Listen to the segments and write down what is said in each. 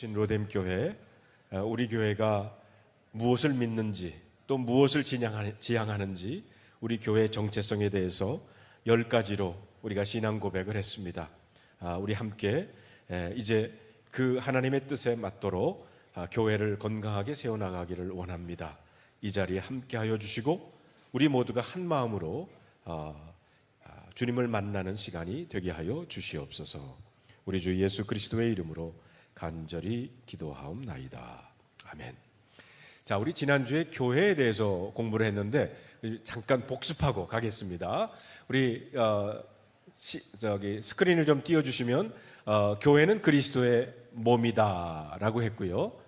주신 로뎀 교회, 우리 교회가 무엇을 믿는지 또 무엇을 지향하는지 우리 교회의 정체성에 대해서 10가지로 우리가 신앙 고백을 했습니다. 우리 함께 이제 그 하나님의 뜻에 맞도록 교회를 건강하게 세워나가기를 원합니다. 이 자리에 함께하여 주시고 우리 모두가 한 마음으로 주님을 만나는 시간이 되게 하여 주시옵소서. 우리 주 예수 그리스도의 이름으로 간절히 기도하옵나이다. 아멘. 자, 우리 지난주에 교회에 대해서 공부를 했는데 잠깐 복습하고 가겠습니다. 우리 스크린을 좀 띄워주시면 교회는 그리스도의 몸이다라고 했고요.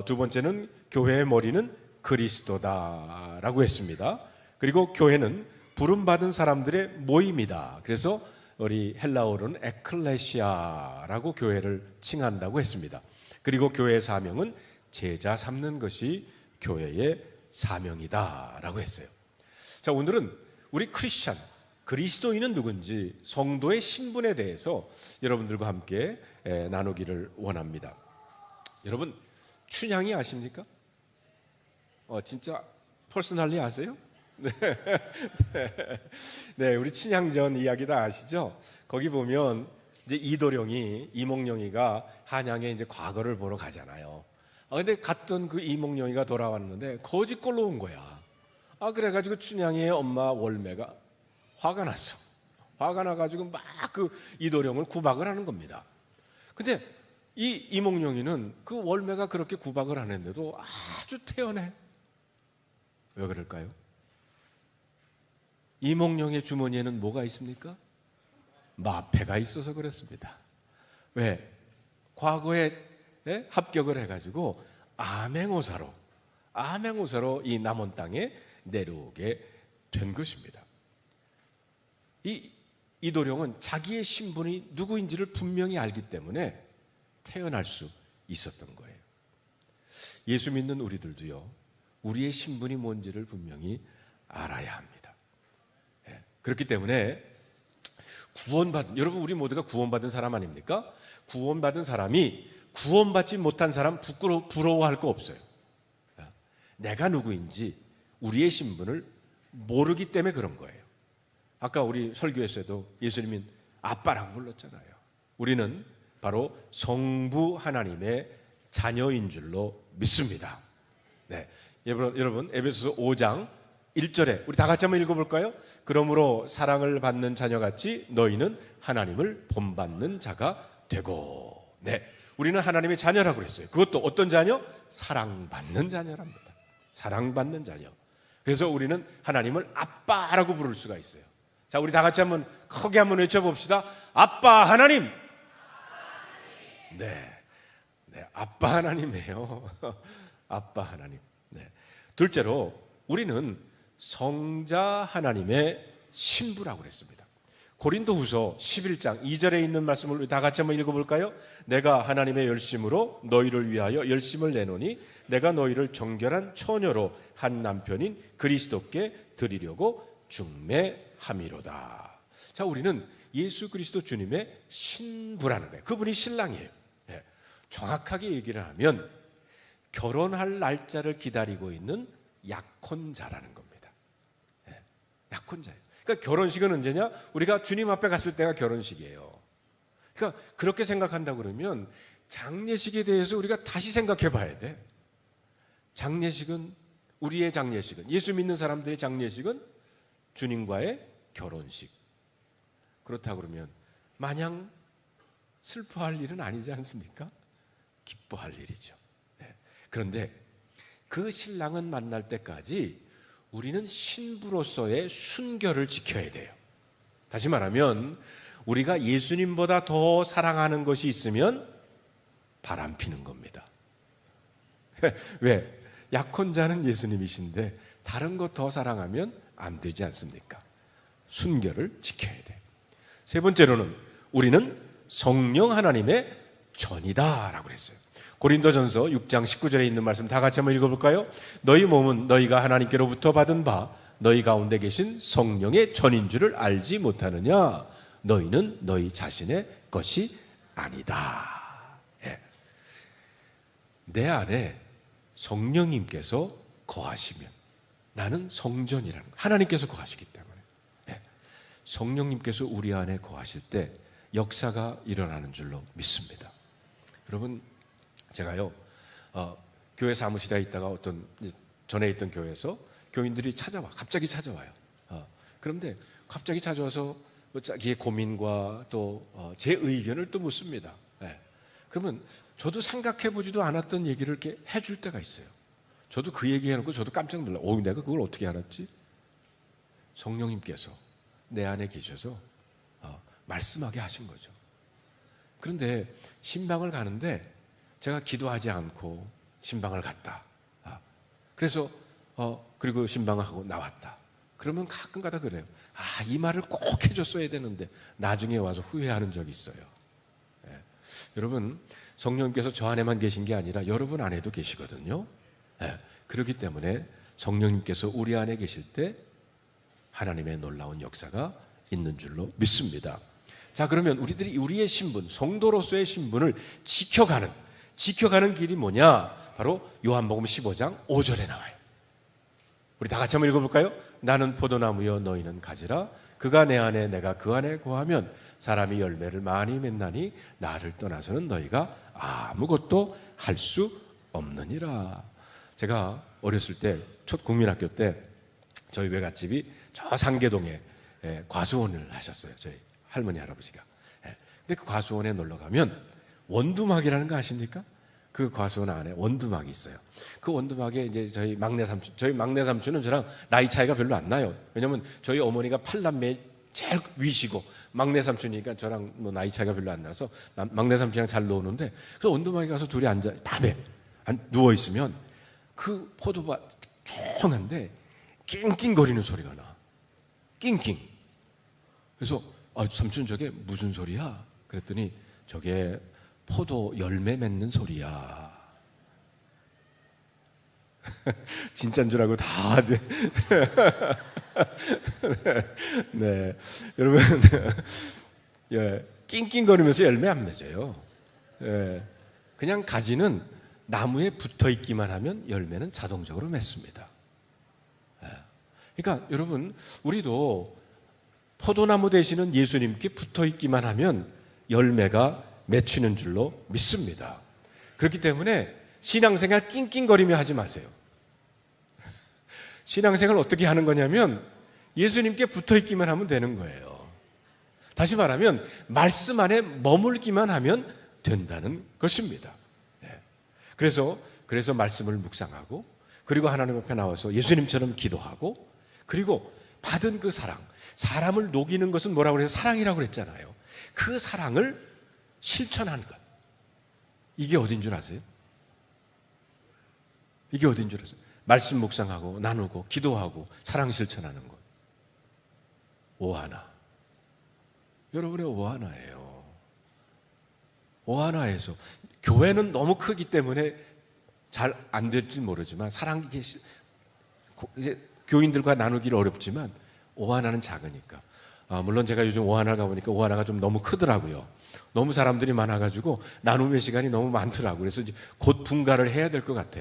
두 번째는 교회의 머리는 그리스도다라고 했습니다. 그리고 교회는 부름받은 사람들의 모임이다. 그래서 우리 헬라어로는 에클레시아라고 교회를 칭한다고 했습니다. 그리고 교회의 사명은 제자 삼는 것이 교회의 사명이다라고 했어요. 자, 오늘은 우리 크리스찬, 그리스도인은 누군지 성도의 신분에 대해서 여러분들과 함께 나누기를 원합니다. 여러분, 춘향이 아십니까? 진짜 퍼스널리 아세요? 네, 우리 춘향전 이야기 다 아시죠? 거기 보면 이제 이몽룡이가 한양에 이제 과거를 보러 가잖아요. 근데 갔던 그 이몽룡이가 돌아왔는데 거지꼴로 온 거야. 그래가지고 춘향이의 엄마 월매가 화가 났어. 화가 나가지고 막 그 이도령을 구박을 하는 겁니다. 근데 이 이몽룡이는 그 월매가 그렇게 구박을 하는데도 아주 태연해. 왜 그럴까요? 이몽룡의 주머니에는 뭐가 있습니까? 마패가 있어서 그렇습니다. 왜? 과거에 합격을 해가지고 암행어사로 이 남원 땅에 내려오게 된 것입니다. 이도령은 자기의 신분이 누구인지를 분명히 알기 때문에 태어날 수 있었던 거예요. 예수 믿는 우리들도요, 우리의 신분이 뭔지를 분명히 알아야 합니다. 그렇기 때문에 여러분 우리 모두가 구원받은 사람 아닙니까? 구원받은 사람이 구원받지 못한 사람 부러워할 거 없어요. 내가 누구인지 우리의 신분을 모르기 때문에 그런 거예요. 아까 우리 설교에서도 예수님은 아빠라고 불렀잖아요. 우리는 바로 성부 하나님의 자녀인 줄로 믿습니다. 네, 여러분 에베소서 5장 1절에 우리 다 같이 한번 읽어볼까요? 그러므로 사랑을 받는 자녀같이 너희는 하나님을 본받는 자가 되고. 네, 우리는 하나님의 자녀라고 그랬어요. 그것도 어떤 자녀? 사랑받는 자녀랍니다. 사랑받는 자녀. 그래서 우리는 하나님을 아빠라고 부를 수가 있어요. 자, 우리 다 같이 한번 크게 한번 외쳐봅시다. 아빠 하나님. 네, 아빠 하나님이에요. 아빠 하나님. 네. 둘째로 우리는 성자 하나님의 신부라고 그랬습니다. 고린도후서 11장 2절에 있는 말씀을 다 같이 한번 읽어볼까요? 내가 하나님의 열심으로 너희를 위하여 열심을 내노니 내가 너희를 정결한 처녀로 한 남편인 그리스도께 드리려고 중매함이로다. 자, 우리는 예수 그리스도 주님의 신부라는 거예요. 그분이 신랑이에요. 네. 정확하게 얘기를 하면 결혼할 날짜를 기다리고 있는 약혼자라는 겁니다. 약혼자예요. 그러니까 결혼식은 언제냐? 우리가 주님 앞에 갔을 때가 결혼식이에요. 그러니까 그렇게 생각한다 그러면 장례식에 대해서 우리가 다시 생각해 봐야 돼. 우리의 장례식은, 예수 믿는 사람들의 장례식은 주님과의 결혼식. 그렇다 그러면 마냥 슬퍼할 일은 아니지 않습니까? 기뻐할 일이죠. 네. 그런데 그 신랑은 만날 때까지 우리는 신부로서의 순결을 지켜야 돼요. 다시 말하면 우리가 예수님보다 더 사랑하는 것이 있으면 바람 피는 겁니다. 왜? 약혼자는 예수님이신데 다른 것 더 사랑하면 안 되지 않습니까? 순결을 지켜야 돼요. 세 번째로는 우리는 성령 하나님의 전이다라고 그랬어요. 고린도전서 6장 19절에 있는 말씀 다 같이 한번 읽어볼까요? 너희 몸은 너희가 하나님께로부터 받은 바 너희 가운데 계신 성령의 전인 줄을 알지 못하느냐? 너희는 너희 자신의 것이 아니다. 예. 내 안에 성령님께서 거하시면, 나는 성전이라는 거, 하나님께서 거하시기 때문에, 성령님께서 우리 안에 거하실 때 역사가 일어나는 줄로 믿습니다. 여러분, 제가요 교회 사무실에 있다가 어떤 전에 있던 교회에서 교인들이 갑자기 찾아와요. 그런데 갑자기 찾아와서 자기의 고민과 또 제 의견을 또 묻습니다. 그러면 저도 생각해보지도 않았던 얘기를 이렇게 해줄 때가 있어요. 저도 그 얘기 해놓고 저도 깜짝 놀라요. 내가 그걸 어떻게 알았지? 성령님께서 내 안에 계셔서 말씀하게 하신 거죠. 그런데 신방을 가는데 제가 기도하지 않고 신방을 갔다. 그래서 그리고 신방을 하고 나왔다. 그러면 가끔가다 그래요. 이 말을 꼭 해줬어야 되는데 나중에 와서 후회하는 적이 있어요. 여러분, 성령님께서 저 안에만 계신 게 아니라 여러분 안에도 계시거든요. 그렇기 때문에 성령님께서 우리 안에 계실 때 하나님의 놀라운 역사가 있는 줄로 믿습니다. 자, 그러면 우리들이 우리의 신분, 성도로서의 신분을 지켜가는 길이 뭐냐? 바로 요한복음 15장 5절에 나와요. 우리 다 같이 한번 읽어볼까요? 나는 포도나무여 너희는 가지라. 그가 내 안에 내가 그 안에 거하면 사람이 열매를 많이 맺나니 나를 떠나서는 너희가 아무것도 할 수 없느니라. 제가 어렸을 때 첫 국민학교 때 저희 외갓집이 저 상계동에 과수원을 하셨어요. 저희 할머니 할아버지가. 근데 그 과수원에 놀러 가면 원두막이라는 거 아십니까? 그 과수원 안에 원두막이 있어요. 그 원두막에 이제 저희 막내 삼촌은 저랑 나이 차이가 별로 안 나요. 왜냐면 저희 어머니가 8남매 제일 위시고 막내 삼촌이니까 저랑 뭐 나이 차이가 별로 안 나서 막내 삼촌이랑 잘 노는데, 그래서 원두막에 가서 둘이 앉아 밤에 누워 있으면 그 포도밭 조용한데 낑낑거리는 소리가 나. 낑낑. 그래서 삼촌 저게 무슨 소리야? 그랬더니 저게 포도 열매 맺는 소리야. 진짜인 줄 알고 다 네, 여러분, 낑낑거리면서 열매 안 맺어요. 그냥 가지는 나무에 붙어 있기만 하면 열매는 자동적으로 맺습니다. 그러니까 여러분, 우리도 포도나무 되시는 예수님께 붙어 있기만 하면 열매가 맺히는 줄로 믿습니다. 그렇기 때문에 신앙생활 낑낑거리며 하지 마세요. 신앙생활 어떻게 하는 거냐면 예수님께 붙어 있기만 하면 되는 거예요. 다시 말하면 말씀 안에 머물기만 하면 된다는 것입니다. 그래서 말씀을 묵상하고, 그리고 하나님 앞에 나와서 예수님처럼 기도하고, 그리고 받은 그 사람을 녹이는 것은 뭐라고 그래서 사랑이라고 그랬잖아요. 그 사랑을 실천하는 것. 이게 어딘 줄 아세요? 이게 어딘 줄 아세요? 말씀 묵상하고 나누고 기도하고 사랑 실천하는 것. 오하나. 여러분의 오하나예요. 오하나에서 교회는 너무 크기 때문에 잘 안 될지 모르지만 이제 교인들과 나누기를 어렵지만 오하나는 작으니까. 물론 제가 요즘 오하나 가보니까 오하나가 좀 너무 크더라고요. 너무 사람들이 많아가지고 나눔의 시간이 너무 많더라고요. 그래서 이제 곧 분가를 해야 될 것 같아.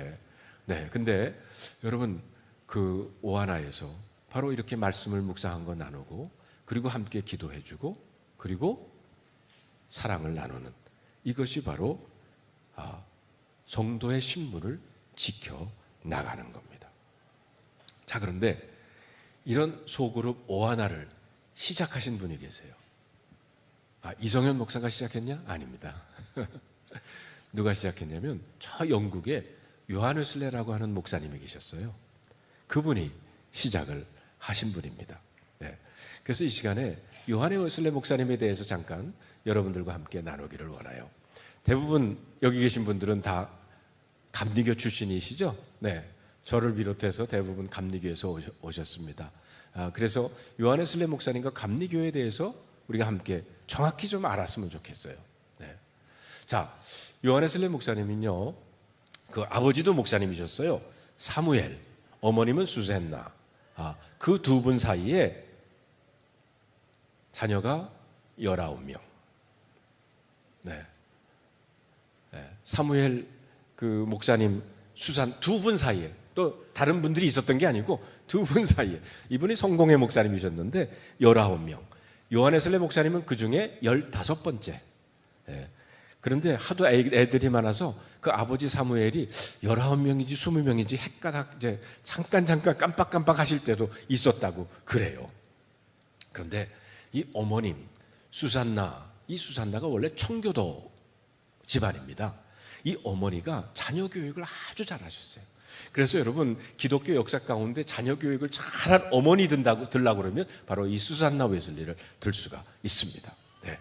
네, 근데 여러분, 그 오하나에서 바로 이렇게 말씀을 묵상한 거 나누고, 그리고 함께 기도해주고, 그리고 사랑을 나누는 이것이 바로 성도의 신분을 지켜 나가는 겁니다. 자, 그런데 이런 소그룹 오하나를 시작하신 분이 계세요. 이성현 목사가 시작했냐? 아닙니다. 누가 시작했냐면 저 영국에 요한 웨슬레라고 하는 목사님이 계셨어요. 그분이 시작을 하신 분입니다. 네. 그래서 이 시간에 요한 웨슬레 목사님에 대해서 잠깐 여러분들과 함께 나누기를 원해요. 대부분 여기 계신 분들은 다 감리교 출신이시죠? 네. 저를 비롯해서 대부분 감리교에서 오셨습니다. 그래서 요한 웨슬레 목사님과 감리교에 대해서 우리가 함께 정확히 좀 알았으면 좋겠어요. 네. 자, 요한 웨슬레 목사님은요, 그 아버지도 목사님이셨어요. 사무엘, 어머님은 수센나. 그 두 분 사이에 자녀가 19명. 네. 사무엘 그 목사님 수산 두 분 사이에, 또 다른 분들이 있었던 게 아니고 두 분 사이에, 이분이 성공회 목사님이셨는데 19명, 요한웨슬리 목사님은 그 중에 15번째. 예. 그런데 하도 애들이 많아서 그 아버지 사무엘이 19명인지 20명인지 헷가닥 이제 잠깐 깜빡 하실 때도 있었다고 그래요. 그런데 이 어머님 수산나, 이 수산나가 원래 청교도 집안입니다. 이 어머니가 자녀 교육을 아주 잘하셨어요. 그래서 여러분, 기독교 역사 가운데 자녀 교육을 잘한 어머니 들라고 그러면 바로 이 수산나 웨슬리를 들 수가 있습니다. 네.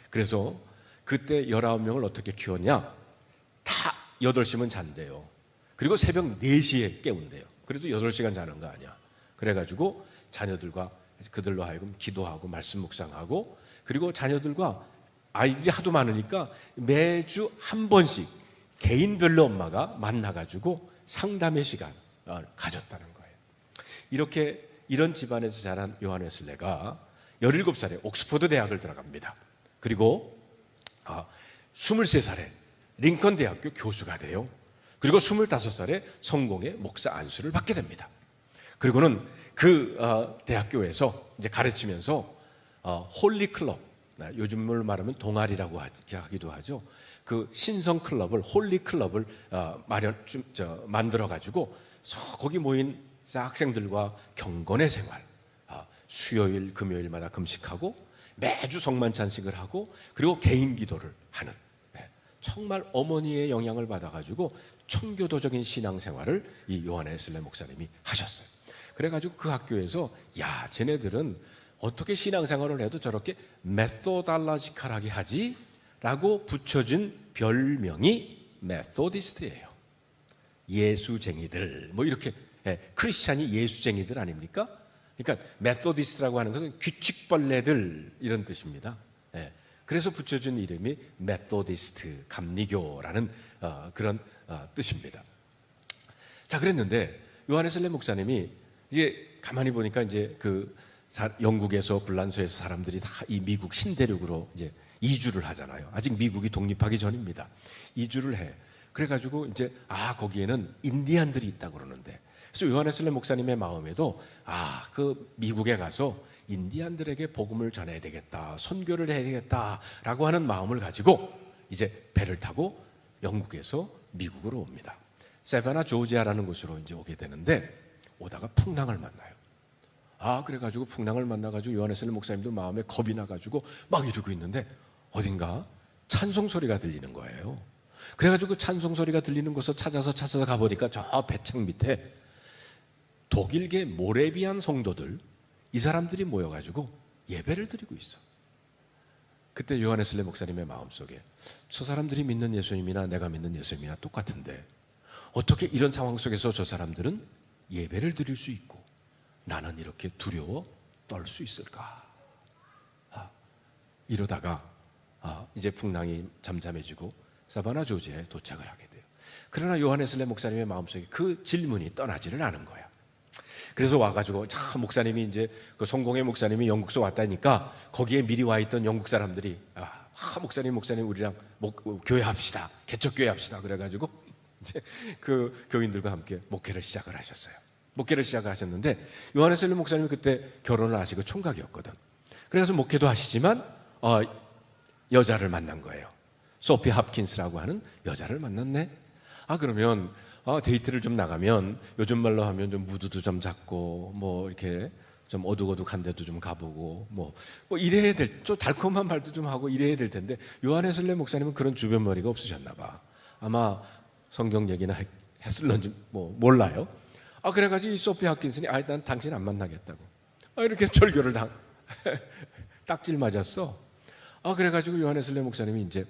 그래서 그때 19명을 어떻게 키웠냐? 다 8시면 잔대요. 그리고 새벽 4시에 깨운대요. 그래도 8시간 자는 거 아니야. 그래가지고 자녀들과 그들로 하여금 기도하고 말씀 묵상하고, 그리고 자녀들과, 아이들이 하도 많으니까 매주 한 번씩 개인별로 엄마가 만나가지고 상담의 시간을 가졌다는 거예요. 이렇게 이런 집안에서 자란 요한 웨슬레가 17살에 옥스퍼드 대학을 들어갑니다. 그리고 23살에 링컨 대학교 교수가 돼요. 그리고 25살에 성공의 목사 안수를 받게 됩니다. 그리고는 그 대학교에서 이제 가르치면서 홀리 클럽, 요즘으로 말하면 동아리라고 하기도 하죠. 그 신성 클럽을, 홀리 클럽을 만들어 가지고 거기 모인 학생들과 경건의 생활, 수요일 금요일마다 금식하고 매주 성만찬식을 하고, 그리고 개인 기도를 하는, 정말 어머니의 영향을 받아가지고 청교도적인 신앙생활을 이 요한 웨슬리 목사님이 하셨어요. 그래가지고 그 학교에서, 야, 쟤네들은 어떻게 신앙생활을 해도 저렇게 메소달라지칼하게 하지? 라고 붙여준 별명이 메소디스트예요. 예수쟁이들, 뭐 이렇게, 크리스찬이 예수쟁이들 아닙니까? 그러니까 메소디스트라고 하는 것은 규칙벌레들, 이런 뜻입니다. 그래서 붙여준 이름이 메소디스트, 감리교라는 그런 뜻입니다. 자, 그랬는데 요한 웨슬리 목사님이 이제 가만히 보니까 이제 그 영국에서 불란서에서 사람들이 다 이 미국 신대륙으로 이제 이주를 하잖아요. 아직 미국이 독립하기 전입니다. 이주를 해. 그래가지고 이제 거기에는 인디안들이 있다고 그러는데, 그래서 요한 웨슬리 목사님의 마음에도 그 미국에 가서 인디안들에게 복음을 전해야 되겠다, 선교를 해야 되겠다라고 하는 마음을 가지고 이제 배를 타고 영국에서 미국으로 옵니다. 세바나 조지아라는 곳으로 이제 오게 되는데, 오다가 풍랑을 만나요. 그래가지고 풍랑을 만나가지고 요한 웨슬리 목사님도 마음에 겁이 나가지고 막 이러고 있는데 어딘가 찬송 소리가 들리는 거예요. 그래가지고 그 찬송 소리가 들리는 곳을 찾아서 가보니까 저 배창 밑에 독일계 모레비안 성도들, 이 사람들이 모여가지고 예배를 드리고 있어. 그때 요한 웨슬리 목사님의 마음속에, 저 사람들이 믿는 예수님이나 내가 믿는 예수님이나 똑같은데 어떻게 이런 상황 속에서 저 사람들은 예배를 드릴 수 있고 나는 이렇게 두려워 떨 수 있을까? 이러다가 이제 풍랑이 잠잠해지고 사바나 조지아에 도착을 하게 돼요. 그러나 요한 웨슬리 목사님의 마음속에 그 질문이 떠나지를 않은 거야. 그래서 와가지고, 목사님이 이제 그 성공의 목사님이 영국서 왔다니까 거기에 미리 와 있던 영국 사람들이 목사님 우리랑 교회 합시다, 개척교회 합시다. 그래가지고 이제 그 교인들과 함께 목회를 시작을 하셨어요. 목회를 시작하셨는데 요한 웨슬리 목사님이 그때 결혼을 하시고 총각이었거든. 그래서 목회도 하시지만 여자를 만난 거예요. 소피 합킨스라고 하는 여자를 만났네. 그러면 데이트를 좀 나가면, 요즘 말로 하면 좀 무드도 좀 잡고 뭐 이렇게 좀 어둑어둑한 데도 좀 가보고 뭐 이래야 좀 달콤한 말도 좀 하고 이래야 될 텐데, 요한 웨슬리 목사님은 그런 주변 머리가 없으셨나 봐. 아마 성경 얘기나 했을런지 몰라요. 그래가지고 이 소피 합킨슨이 난 당신 안 만나겠다고 이렇게 절교를 딱질 맞았어. 그래가지고 요한 웨슬리 목사님이 이제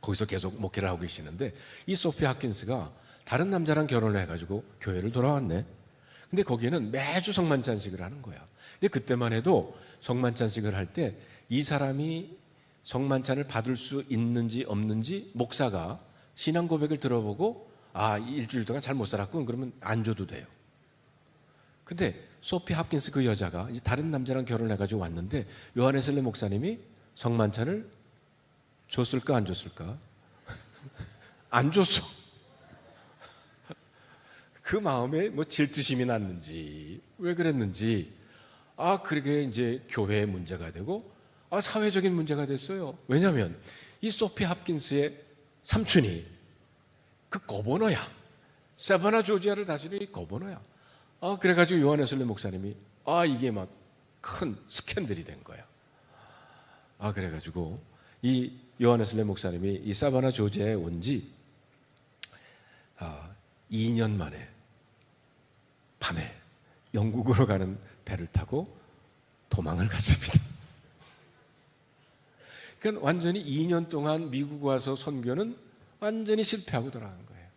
거기서 계속 목회를 하고 계시는데, 이 소피 합킨스가 다른 남자랑 결혼을 해가지고 교회를 돌아왔네. 근데 거기에는 매주 성만찬식을 하는 거야. 근데 그때만 해도 성만찬식을 할 때 이 사람이 성만찬을 받을 수 있는지 없는지 목사가 신앙 고백을 들어보고 일주일 동안 잘 못 살았군, 그러면 안 줘도 돼요. 근데 소피 합킨스 그 여자가 이제 다른 남자랑 결혼을 해가지고 왔는데 요한 웨슬리 목사님이 성만찬을 줬을까 안 줬을까? 안 줬어. 그 마음에 뭐 질투심이 났는지 왜 그랬는지 그게 이제 교회의 문제가 되고 사회적인 문제가 됐어요. 왜냐하면 이 소피 합킨스의 삼촌이 그 거버너야. 사바나 조지아를 다스리는 이 거버너야. 그래가지고 요한 웨슬리 목사님이 이게 막 큰 스캔들이 된 거야. 그래가지고 이 요한 웨슬리 목사님이 이 사바나 조지아에 온 지 2년 만에 밤에 영국으로 가는 배를 타고 도망을 갔습니다. 그러니까 완전히 2년 동안 미국 와서 선교는 완전히 실패하고 돌아간 거예요.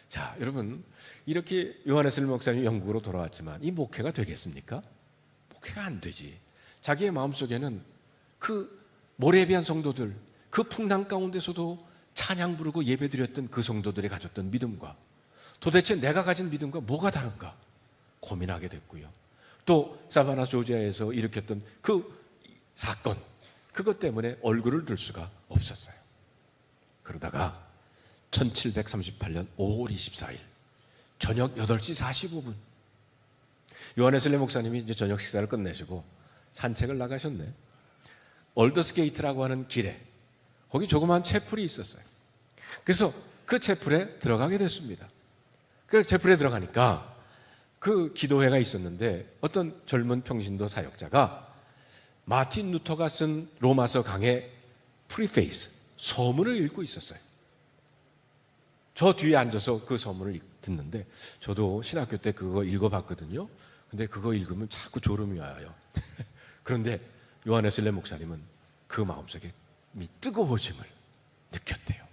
자, 여러분, 이렇게 요한 웨슬리 목사님이 영국으로 돌아왔지만 이 목회가 되겠습니까? 목회가 안 되지. 자기의 마음속에는 그 모래비한 성도들, 그 풍랑 가운데서도 찬양 부르고 예배드렸던 그 성도들이 가졌던 믿음과 도대체 내가 가진 믿음과 뭐가 다른가 고민하게 됐고요. 또 사바나 조지아에서 일으켰던 그 사건, 그것 때문에 얼굴을 들 수가 없었어요. 그러다가 1738년 5월 24일 저녁 8시 45분 요한 웨슬리 목사님이 이제 저녁 식사를 끝내시고 산책을 나가셨네. 얼더스게이트라고 하는 길에 거기 조그마한 채플이 있었어요. 그래서 그 채플에 들어가게 됐습니다. 그 채플에 들어가니까 그 기도회가 있었는데 어떤 젊은 평신도 사역자가 마틴 루터가 쓴 로마서 강의 프리페이스 서문을 읽고 있었어요. 저 뒤에 앉아서 그 서문을 듣는데 저도 신학교 때 그거 읽어봤거든요. 근데 그거 읽으면 자꾸 졸음이 와요. 그런데 요한 웨슬리 목사님은 그 마음속에 뜨거워짐을 느꼈대요.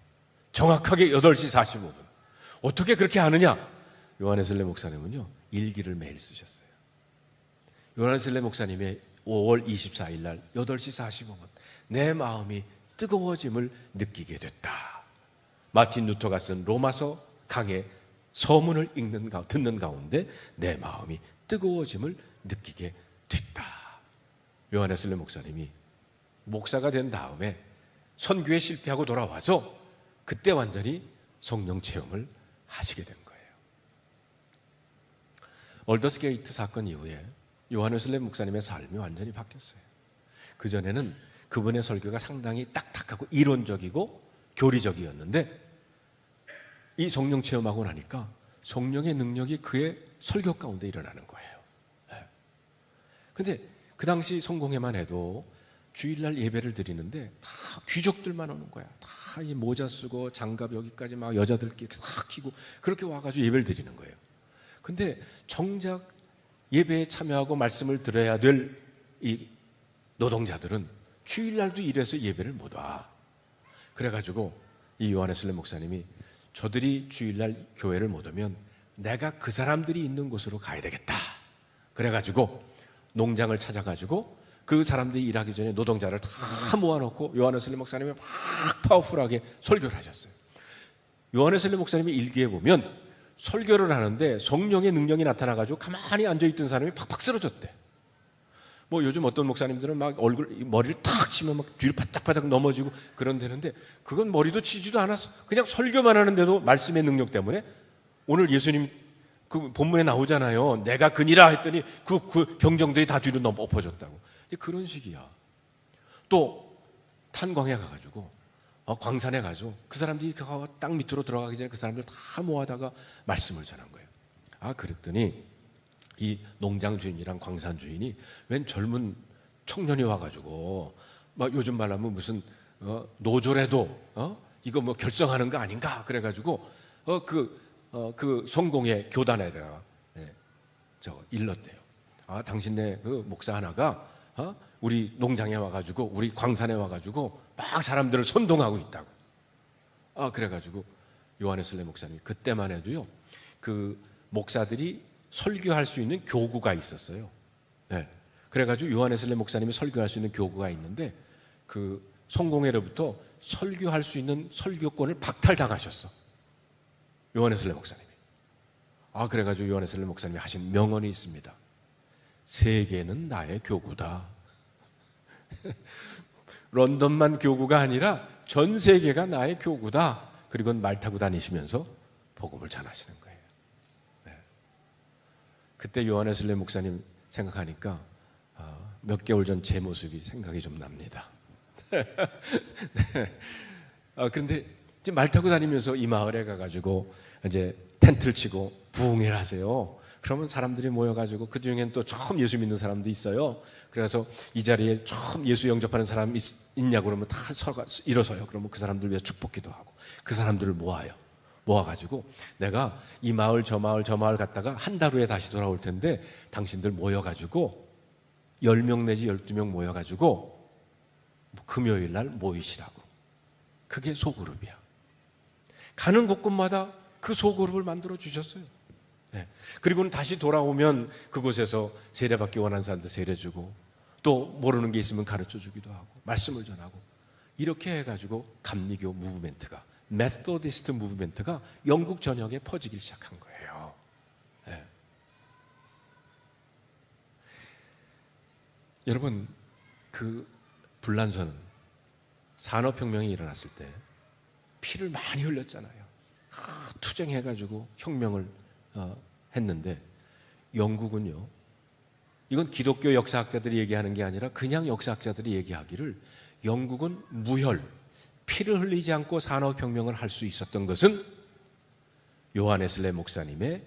정확하게 8시 45분. 어떻게 그렇게 아느냐? 요한 웨슬리 목사님은요, 일기를 매일 쓰셨어요. 요한 웨슬리 목사님의 5월 24일 날 8시 45분 내 마음이 뜨거워짐을 느끼게 됐다. 마틴 루터가 쓴 로마서 강의 서문을 듣는 가운데 내 마음이 뜨거워짐을 느끼게 됐다. 요한 웨슬리 목사님이 목사가 된 다음에 선교에 실패하고 돌아와서 그때 완전히 성령 체험을 하시게 된 거예요. 얼더스게이트 사건 이후에 요한 웨슬리 목사님의 삶이 완전히 바뀌었어요. 그전에는 그분의 설교가 상당히 딱딱하고 이론적이고 교리적이었는데 이 성령 체험하고 나니까 성령의 능력이 그의 설교 가운데 일어나는 거예요. 그런데 그 당시 성공회만 해도 주일날 예배를 드리는데 다 귀족들만 오는 거야. 다 이 모자 쓰고 장갑 여기까지 막 여자들끼리 다 끼고 그렇게 와가지고 예배를 드리는 거예요. 근데 정작 예배에 참여하고 말씀을 들어야 될 이 노동자들은 주일날도 일해서 예배를 못 와. 그래가지고 이 요한 웨슬리 목사님이 저들이 주일날 교회를 못 오면 내가 그 사람들이 있는 곳으로 가야 되겠다. 그래가지고 농장을 찾아가지고 그 사람들이 일하기 전에 노동자를 다 모아놓고 요한 웨슬리 목사님이 막 파워풀하게 설교를 하셨어요. 요한 웨슬리 목사님의 일기에 보면 설교를 하는데 성령의 능력이 나타나가지고 가만히 앉아있던 사람이 팍팍 쓰러졌대. 뭐 요즘 어떤 목사님들은 막 머리를 탁 치면 막 뒤로 바짝바짝 넘어지고 그런다는데 그건 머리도 치지도 않았어. 그냥 설교만 하는데도 말씀의 능력 때문에 오늘 예수님 그 본문에 나오잖아요. 내가 그니라 했더니 그 병정들이 다 뒤로 엎어졌다고. 그런 식이야. 또 탄광에 가가지고 광산에 가서 그 사람들이 땅 밑으로 들어가기 전에 그 사람들 다 모아다가 말씀을 전한 거예요. 그랬더니 이 농장 주인이랑 광산 주인이 웬 젊은 청년이 와가지고 막 요즘 말하면 무슨 노조래도 이거 뭐 결성하는 거 아닌가 그래가지고 그 성공의 교단에다가 일렀대요. 당신네 그 목사 하나가 우리 농장에 와가지고 우리 광산에 와가지고 막 사람들을 선동하고 있다고. 그래가지고 요한 웨슬리 목사님이 그때만 해도요 그 목사들이 설교할 수 있는 교구가 있었어요. 네. 그래가지고 요한 웨슬리 목사님이 설교할 수 있는 교구가 있는데 그 성공회로부터 설교할 수 있는 설교권을 박탈당하셨어. 요한 웨슬리 목사님이. 그래가지고 요한 웨슬리 목사님이 하신 명언이 있습니다. 세계는 나의 교구다. 런던만 교구가 아니라 전 세계가 나의 교구다. 그리고 말 타고 다니시면서 복음을 전하시는 거예요. 그때 요한 웨슬리 목사님 생각하니까 몇 개월 전 제 모습이 생각이 좀 납니다. 네. 그런데 이제 말 타고 다니면서 이 마을에 가가지고 이제 텐트를 치고 부흥회를 하세요. 그러면 사람들이 모여가지고 그 중엔 또 처음 예수 믿는 사람도 있어요. 그래서 이 자리에 처음 예수 영접하는 사람 있냐고 그러면 다 서가 일어서요. 그러면 그 사람들 위해 축복기도 하고 그 사람들을 모아가지고 내가 이 마을 저 마을 갔다가 한 달 후에 다시 돌아올 텐데 당신들 모여가지고 10명 내지 12명 모여가지고 금요일 날 모이시라고. 그게 소그룹이야. 가는 곳곳마다 그 소그룹을 만들어 주셨어요. 네. 그리고는 다시 돌아오면 그곳에서 세례받기 원하는 사람들 세례주고 또 모르는 게 있으면 가르쳐 주기도 하고 말씀을 전하고 이렇게 해가지고 감리교 무브멘트가 메소디스트 무브멘트가 영국 전역에 퍼지기 시작한 거예요. 네. 여러분 그 불란서는 산업혁명이 일어났을 때 피를 많이 흘렸잖아요. 투쟁해가지고 혁명을 했는데 영국은요, 이건 기독교 역사학자들이 얘기하는 게 아니라 그냥 역사학자들이 얘기하기를 영국은 무혈, 피를 흘리지 않고 산업혁명을 할 수 있었던 것은 요한 웨슬리 목사님의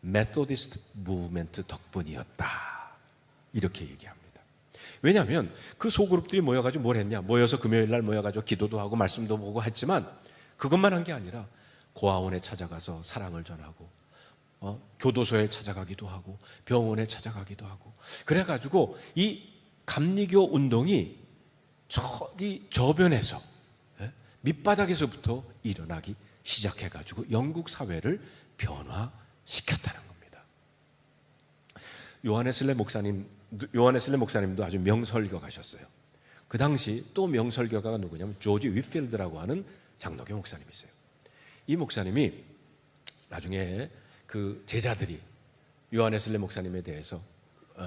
메소디스트 무브멘트 덕분이었다. 이렇게 얘기합니다. 왜냐하면 그 소그룹들이 모여가지고 뭘 했냐? 모여서 금요일 날 모여가지고 기도도 하고 말씀도 보고 했지만 그것만 한 게 아니라 고아원에 찾아가서 사랑을 전하고 교도소에 찾아가기도 하고 병원에 찾아가기도 하고 그래가지고 이 감리교 운동이 저기 저변에서 밑바닥에서부터 일어나기 시작해가지고 영국 사회를 변화시켰다는 겁니다. 요한 웨슬리 목사님도 아주 명설교가셨어요. 그 당시 또 명설교가가 누구냐면 조지 윗필드라고 하는 장로교 목사님이 있어요. 이 목사님이 나중에 그 제자들이 요한 웨슬리 목사님에 대해서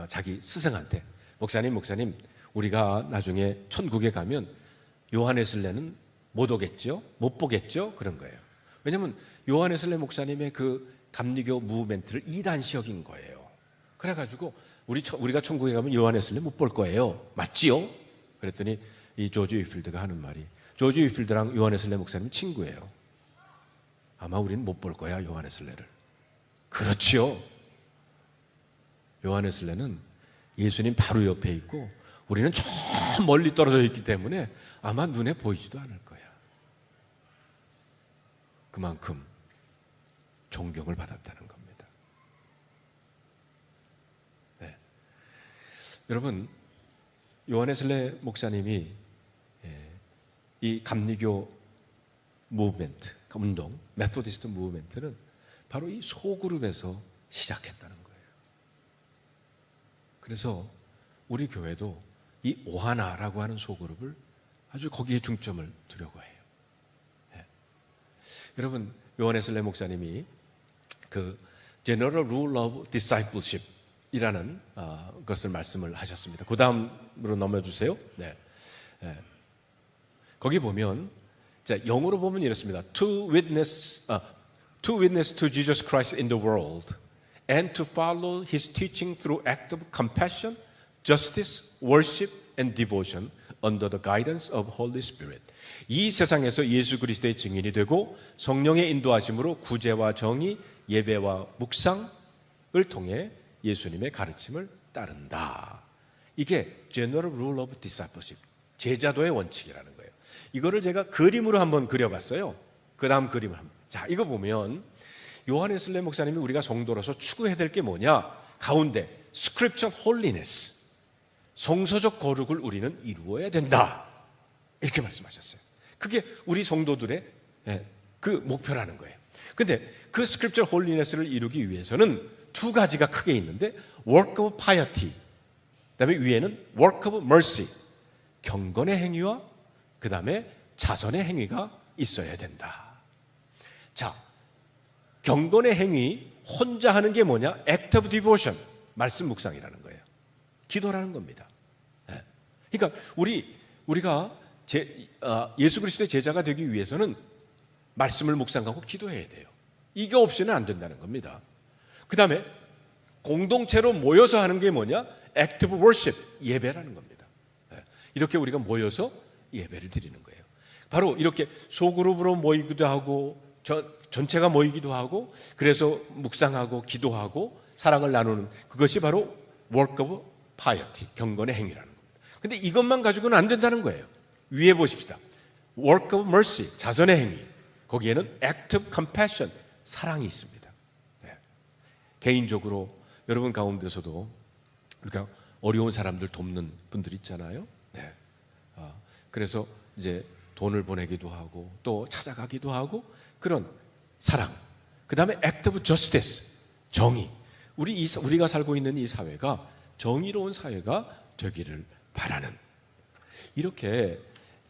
자기 스승한테 목사님 우리가 나중에 천국에 가면 요한 웨슬리는 못 오겠죠? 못 보겠죠? 그런 거예요. 왜냐하면 요한 웨슬리 목사님의 그 감리교 무브멘트를 이단시역인 거예요. 그래가지고 우리가 천국에 가면 요한 웨슬리 못 볼 거예요. 맞지요? 그랬더니 이 조지 윗필드가 하는 말이 조지 윗필드랑 요한 웨슬리 목사님 친구예요. 아마 우리는 못 볼 거야 요한 웨슬리를. 그렇지요. 요한 웨슬리는 예수님 바로 옆에 있고 우리는 저 멀리 떨어져 있기 때문에 아마 눈에 보이지도 않을 거야. 그만큼 존경을 받았다는 겁니다. 네. 여러분 요한 웨슬리 목사님이 이 감리교 무브멘트, 운동, 메소디스트 무브멘트는 바로 이 소그룹에서 시작했다는 거예요. 그래서 우리 교회도 이 오하나라고 하는 소그룹을 아주 거기에 중점을 두려고 해요. 네. 여러분 요한 웨슬리 목사님이 그 General Rule of Discipleship 이라는 것을 말씀을 하셨습니다. 그 다음으로 넘어주세요. 네. 네. 거기 보면 자, 영어로 보면 이렇습니다. To witness to Jesus Christ in the world and to follow His teaching through act of compassion, justice, worship and devotion under the guidance of Holy Spirit. 이 세상에서 예수 그리스도의 증인이 되고 성령의 인도하심으로 구제와 정의, 예배와 묵상을 통해 예수님의 가르침을 따른다. 이게 General Rule of Discipleship, 제자도의 원칙이라는 거예요. 이거를 제가 그림으로 한번 그려봤어요. 그 다음 그림을 자, 이거 보면 요한 웨슬리 목사님이 우리가 성도로서 추구해야 될 게 뭐냐? 가운데 Scripture Holiness, 성서적 거룩을 우리는 이루어야 된다. 이렇게 말씀하셨어요. 그게 우리 성도들의 그 목표라는 거예요. 근데 그 Scripture Holiness를 이루기 위해서는 두 가지가 크게 있는데 work of piety, 그다음에 위에는 work of mercy, 경건의 행위와 그다음에 자선의 행위가 있어야 된다. 자, 경건의 행위 혼자 하는 게 뭐냐? act of devotion, 말씀 묵상이라는 거예요. 기도라는 겁니다. 그러니까 우리가 예수 그리스도의 제자가 되기 위해서는 말씀을 묵상하고 기도해야 돼요. 이게 없이는 안 된다는 겁니다. 그 다음에 공동체로 모여서 하는 게 뭐냐? active worship, 예배라는 겁니다. 이렇게 우리가 모여서 예배를 드리는 거예요. 바로 이렇게 소그룹으로 모이기도 하고 전체가 모이기도 하고 그래서 묵상하고 기도하고 사랑을 나누는 그것이 바로 work of piety, 경건의 행위라는 겁니다. 근데 이것만 가지고는 안 된다는 거예요. 위에 보십시다. work of mercy, 자선의 행위. 거기에는 act of compassion, 사랑이 있습니다. 네. 개인적으로 여러분 가운데서도 우리가 어려운 사람들 돕는 분들 있잖아요. 네. 그래서 이제 돈을 보내기도 하고 또 찾아가기도 하고 그런 사랑. 그 다음에 act of justice, 정의. 우리가 살고 있는 이 사회가 정의로운 사회가 되기를 바라는, 이렇게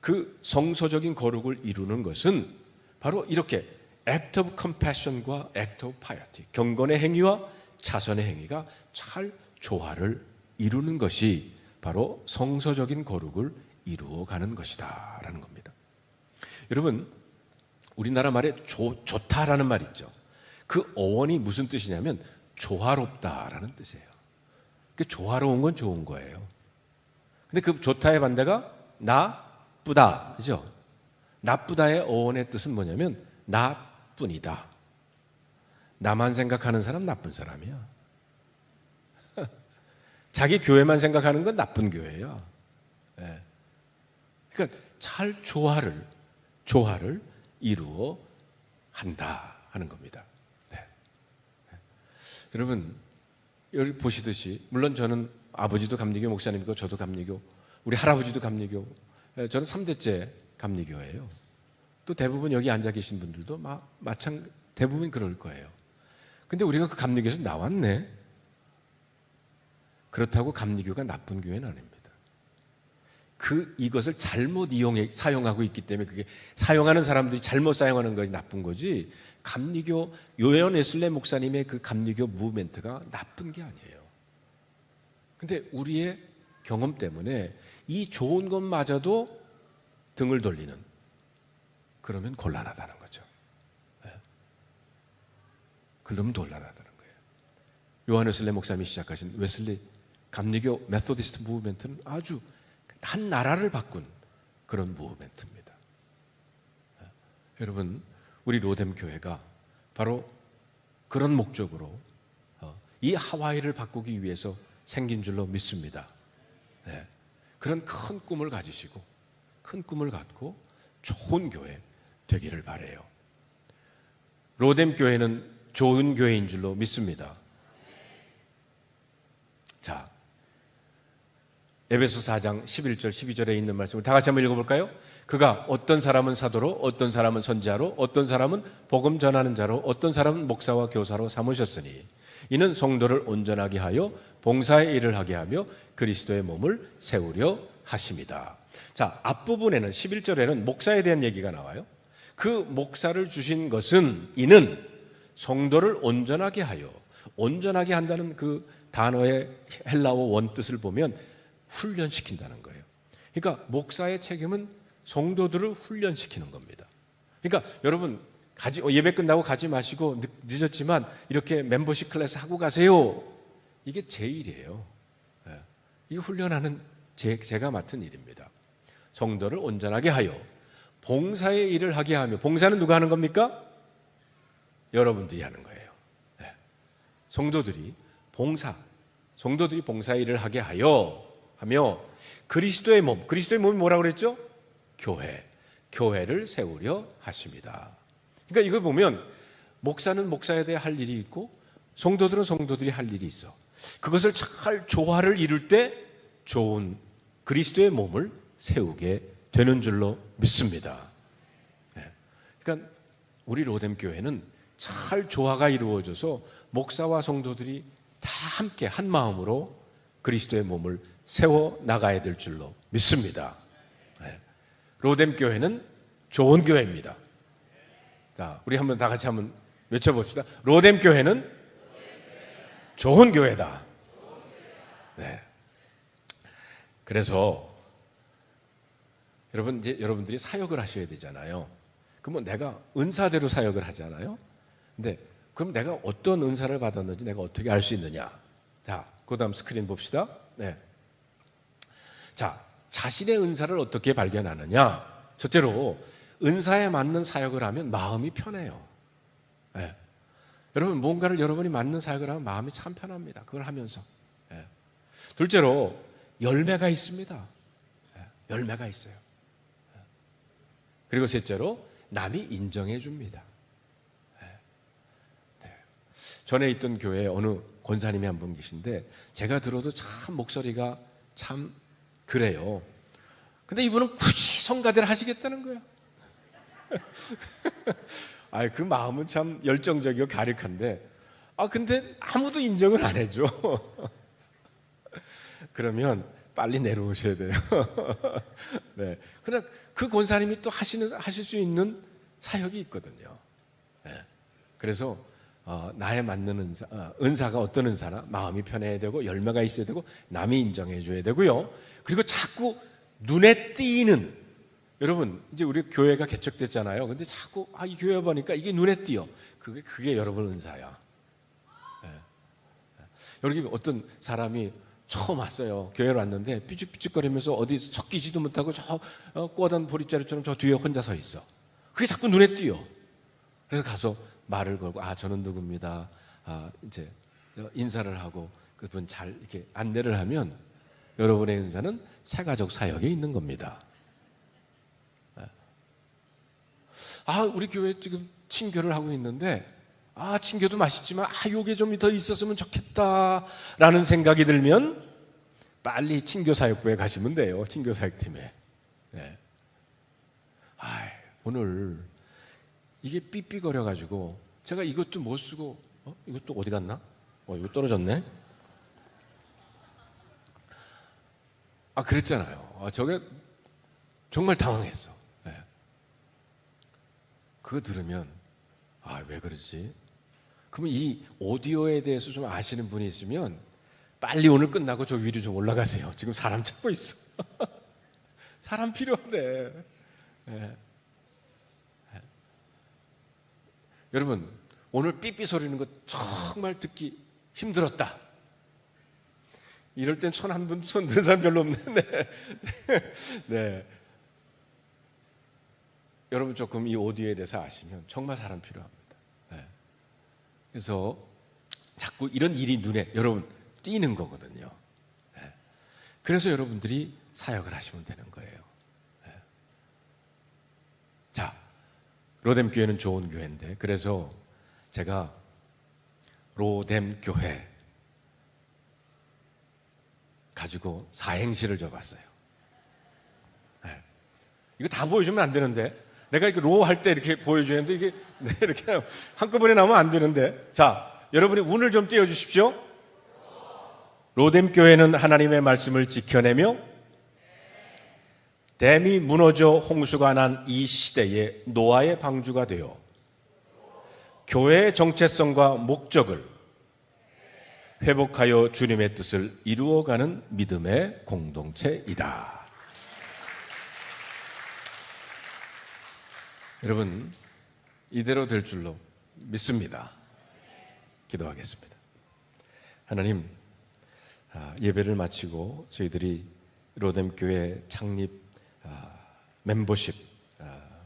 그 성서적인 거룩을 이루는 것은 바로 이렇게 act of compassion과 act of piety, 경건의 행위와 자선의 행위가 잘 조화를 이루는 것이 바로 성서적인 거룩을 이루어가는 것이다 라는 겁니다. 여러분, 우리나라 말에 좋다라는 말 있죠. 그 어원이 무슨 뜻이냐면 조화롭다라는 뜻이에요. 그 조화로운 건 좋은 거예요. 근데 그 좋다의 반대가 나쁘다, 그죠? 나쁘다의 어원의 뜻은 뭐냐면 나뿐이다. 나만 생각하는 사람 나쁜 사람이야. 자기 교회만 생각하는 건 나쁜 교회야. 네. 그러니까 잘 조화를 이루어 한다 하는 겁니다. 네. 여러분, 여기 보시듯이 물론 저는 아버지도 감리교 목사님이고 저도 감리교, 우리 할아버지도 감리교, 저는 3대째 감리교예요. 또 대부분 여기 앉아 계신 분들도 대부분 그럴 거예요. 근데 우리가 그 감리교에서 나왔네. 그렇다고 감리교가 나쁜 교회는 아닙니다. 이것을 잘못 사용하고 있기 때문에 그게 사용하는 사람들이 잘못 사용하는 것이 나쁜 거지, 감리교 요한 웨슬레 목사님의 그 감리교 무브멘트가 나쁜 게 아니에요. 근데 우리의 경험 때문에 이 좋은 것마저도 등을 돌리는, 그러면 곤란하다는 거죠. 네. 그러면 곤란하다는 거예요. 요한 웨슬레 목사님이 시작하신 웨슬리 감리교 메소디스트 무브멘트는 아주 한 나라를 바꾼 그런 무브멘트입니다. 네. 여러분, 우리 로뎀 교회가 바로 그런 목적으로 이 하와이를 바꾸기 위해서 생긴 줄로 믿습니다. 네. 그런 큰 꿈을 가지시고 큰 꿈을 갖고 좋은 교회 되기를 바라요. 로뎀 교회는 좋은 교회인 줄로 믿습니다. 자, 에베소 4장 11절 12절에 있는 말씀을 다 같이 한번 읽어볼까요? 그가 어떤 사람은 사도로, 어떤 사람은 선지자로, 어떤 사람은 복음 전하는 자로, 어떤 사람은 목사와 교사로 삼으셨으니 이는 성도를 온전하게 하여 봉사의 일을 하게 하며 그리스도의 몸을 세우려 하십니다. 자, 앞부분에는 11절에는 목사에 대한 얘기가 나와요. 그 목사를 주신 것은 이는 성도를 온전하게 하여, 온전하게 한다는 그 단어의 헬라어 원뜻을 보면 훈련시킨다는 거예요. 그러니까 목사의 책임은 성도들을 훈련시키는 겁니다. 그러니까 여러분, 예배 끝나고 가지 마시고 늦었지만 이렇게 멤버십 클래스 하고 가세요. 이게 제 일이에요. 이게 훈련하는 제가 맡은 일입니다. 성도를 온전하게 하여 봉사의 일을 하게 하며, 봉사는 누가 하는 겁니까? 여러분들이 하는 거예요. 성도들이 봉사의 일을 하게 하며 그리스도의 몸이 뭐라고 그랬죠? 교회를 세우려 하십니다. 그러니까 이걸 보면 목사는 목사에 대해 할 일이 있고 성도들은 성도들이 할 일이 있어. 그것을 잘 조화를 이룰 때 좋은 그리스도의 몸을 세우게 되는 줄로 믿습니다. 그러니까 우리 로뎀 교회는 잘 조화가 이루어져서 목사와 성도들이 다 함께 한 마음으로 그리스도의 몸을 세워 나가야 될 줄로 믿습니다. 로뎀 교회는 좋은 교회입니다. 자, 우리 다 같이 한번 외쳐봅시다. 로뎀 교회는 좋은 교회다. 네. 그래서 여러분들이 사역을 하셔야 되잖아요. 그러면 내가 은사대로 사역을 하잖아요. 근데 그럼 내가 어떤 은사를 받았는지 내가 어떻게 알 수 있느냐? 자, 그다음 스크린 봅시다. 네. 자, 자신의 은사를 어떻게 발견하느냐? 첫째로 은사에 맞는 사역을 하면 마음이 편해요. 네. 여러분 뭔가를 여러분이 맞는 사역을 하면 마음이 참 편합니다. 그걸 하면서. 네. 둘째로 열매가 있습니다. 네. 열매가 있어요. 네. 그리고 셋째로 남이 인정해 줍니다. 네. 네. 전에 있던 교회에 어느 권사님이 한 분 계신데 제가 들어도 참 목소리가 참 그래요. 근데 이분은 굳이 성가대를 하시겠다는 거예요. 그 마음은 참 열정적이고 가득한데, 근데 아무도 인정을 안 해줘. 그러면 빨리 내려오셔야 돼요. 네. 그러나 그 권사님이 또 하실 수 있는 사역이 있거든요. 네. 그래서 나에 맞는 은사가 어떤 은사나 마음이 편해야 되고 열매가 있어야 되고 남이 인정해 줘야 되고요. 그리고 자꾸 눈에 띄는, 여러분 이제 우리 교회가 개척됐잖아요. 근데 자꾸 이 교회 보니까 이게 눈에 띄어. 그게 여러분 은사야. 네. 여기 어떤 사람이 처음 왔어요. 교회로 왔는데 삐죽삐죽거리면서 어디 섞이지도 못하고 저 꼬단 보릿자루처럼 저 뒤에 혼자 서 있어. 그게 자꾸 눈에 띄어. 그래서 가서 말을 걸고 저는 누구입니다. 이제 인사를 하고 그분 잘 이렇게 안내를 하면 여러분의 은사는 새가족 사역에 있는 겁니다. 우리 교회 지금 친교를 하고 있는데 친교도 맛있지만 요게 좀 더 있었으면 좋겠다라는 생각이 들면 빨리 친교 사역부에 가시면 돼요. 친교 사역팀에. 네. 오늘 이게 삐삐거려 가지고 제가 이것도 못 쓰고 이것도 어디 갔나? 이거 떨어졌네. 그랬잖아요. 저게 정말 당황했어. 네. 그거 들으면 왜 그러지? 그러면 이 오디오에 대해서 좀 아시는 분이 있으면 빨리 오늘 끝나고 저 위로 좀 올라가세요. 지금 사람 찾고 있어. 사람 필요한데. 네. 네. 여러분 오늘 삐삐 소리는 거 정말 듣기 힘들었다. 이럴 땐 손 든 사람 별로 없는데. 네. 여러분 조금 이 오디오에 대해서 아시면 정말 사람 필요합니다. 네. 그래서 자꾸 이런 일이 눈에 여러분 띄는 거거든요. 네. 그래서 여러분들이 사역을 하시면 되는 거예요. 네. 자, 로뎀 교회는 좋은 교회인데 그래서 제가 로뎀 교회 가지고 사행시를 줘봤어요. 네. 이거 다 보여주면 안 되는데 내가 이렇게 로 할 때 이렇게 보여주는데 이게 이렇게 한꺼번에 나오면 안 되는데 자 여러분이 운을 좀 띄워주십시오. 로뎀 교회는 하나님의 말씀을 지켜내며 댐이 무너져 홍수가 난 이 시대에 노아의 방주가 되어 교회의 정체성과 목적을 회복하여 주님의 뜻을 이루어가는 믿음의 공동체이다. 여러분 이대로 될 줄로 믿습니다. 기도하겠습니다. 하나님, 예배를 마치고 저희들이 로뎀 교회 창립 멤버십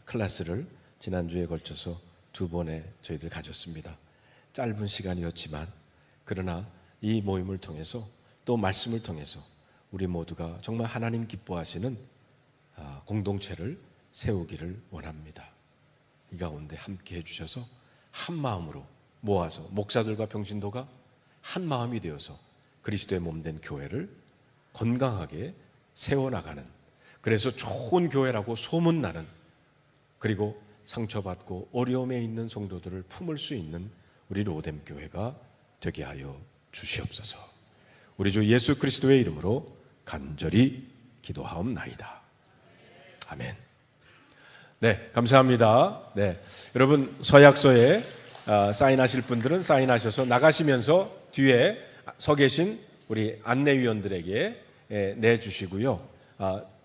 클래스를 지난주에 걸쳐서 2번에 저희들 가졌습니다. 짧은 시간이었지만 그러나 이 모임을 통해서 또 말씀을 통해서 우리 모두가 정말 하나님 기뻐하시는 공동체를 세우기를 원합니다. 이 가운데 함께 해주셔서 한 마음으로 모아서 목사들과 병신도가 한 마음이 되어서 그리스도의 몸된 교회를 건강하게 세워나가는, 그래서 좋은 교회라고 소문나는, 그리고 상처받고 어려움에 있는 성도들을 품을 수 있는 우리 로뎀 교회가 되게 하여 주시옵소서. 우리 주 예수 그리스도의 이름으로 간절히 기도하옵나이다. 아멘. 네, 감사합니다. 네, 여러분 서약서에 사인하실 분들은 사인하셔서 나가시면서 뒤에 서 계신 우리 안내위원들에게 내주시고요.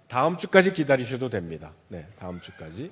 다음 주까지 기다리셔도 됩니다. 네, 다음 주까지.